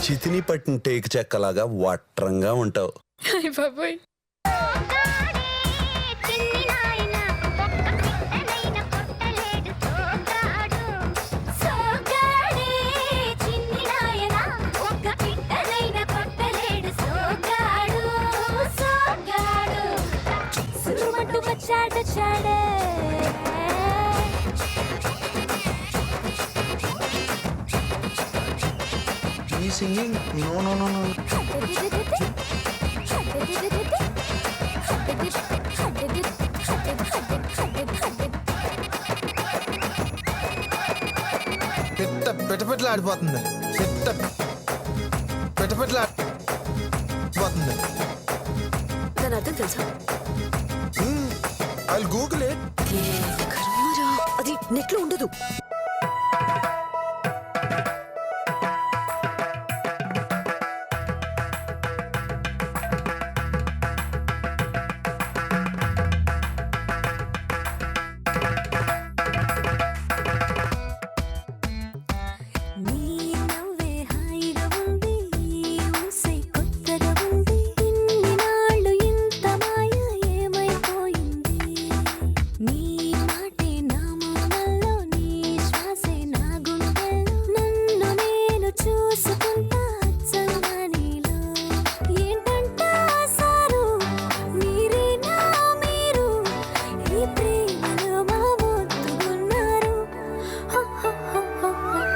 చితిని పట్టిన టేకు చెక్కలాగా వట్రంగా ఉంటావు. Singing? No. పెట్టపెట్ల ఆడిపోతుంది. పెట్టపెట్ల ఆడిపోతుంది. దాని అర్థం తెలుసా? I'll Google it. అది నెట్లో ఉండదు.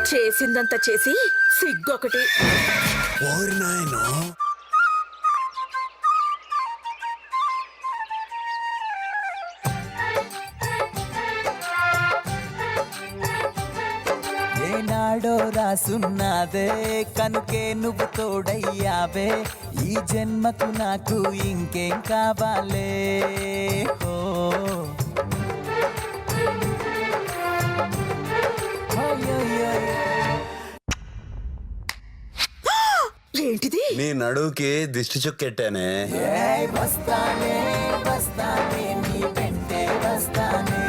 చేసిందంతా చేసి సిగ్గొకటి. ఓరి నాయనో, ఏనాడో రాసున్నాదే కనుకే నువ్వు తోడయ్యావే, ఈ జన్మకు నాకు ఇంకేం కావాలే. ఏంటిది? నీ నడువుకి దిష్టి చుక్కెట్టానే. వస్తానే వస్తానే నీ వెంటే వస్తానే,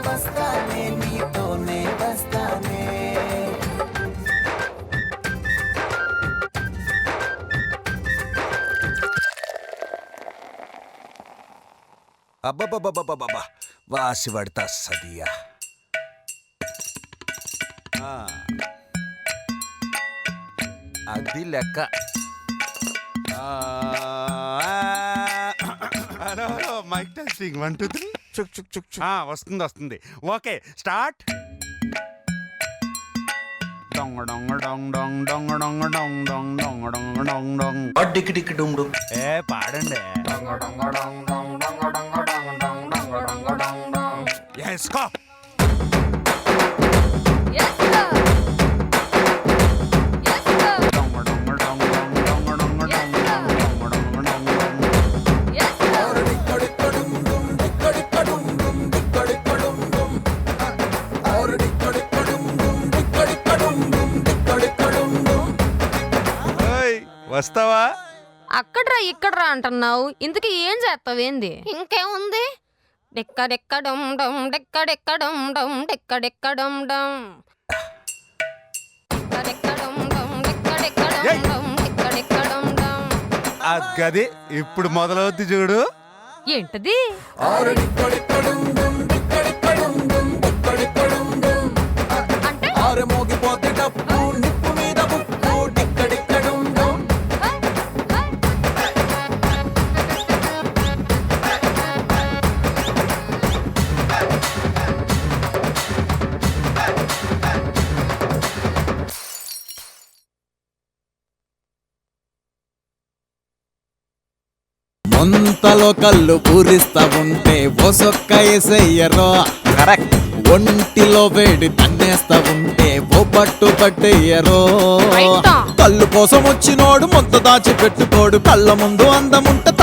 వస్తానే నీతోనే వస్తానే. అబ్బబ్బబ్బబ్బబ్బబ్బా, వాసి పడతా సదియా. అది లెక్క. హలో మైక్ టెస్టింగ్ 1 2 3 చుక్ చుక్ చుక్ చుక్. వస్తుంది. Okay start. డొంగ డొంగ డొంగ డొంగ డొంగ డొంగ డొంగ డొంగ డొంగ డొంగ డొంగ డొంగ. డిక్కి డిక్కి డుమ్ డుమ్. పాడండి. ఎస్ కో. వస్తావా? అక్కడ్రా ఇక్కడ్రా అంటున్నావు, ఇంతకీ ఏం చేస్తావేంది? ఇంకేముంది, డెక్కడెక్కడం డమ్ డెక్కడెక్కడం డమ్ డెక్కడెక్కడం డమ్ డెక్కడెక్కడం డమ్ డెక్కడెక్కడం డమ్ డెక్కడెక్కడం డమ్. అది ఇప్పుడు మొదలవుద్ది చూడు. ఏంటది? ముంతలో కళ్ళు పూరిస్తా ఉంటే ఒసొక్క ఎసయ్యరో. కరెక్ట్. ఒంటిలో వేడి తన్నేస్తా ఉంటే ఓ పట్టు పట్టేయరో రైటా. కళ్ళు కోసం వచ్చినోడు మొత్త దాచి పెట్టుకోడు కళ్ళ ముందు అందముంట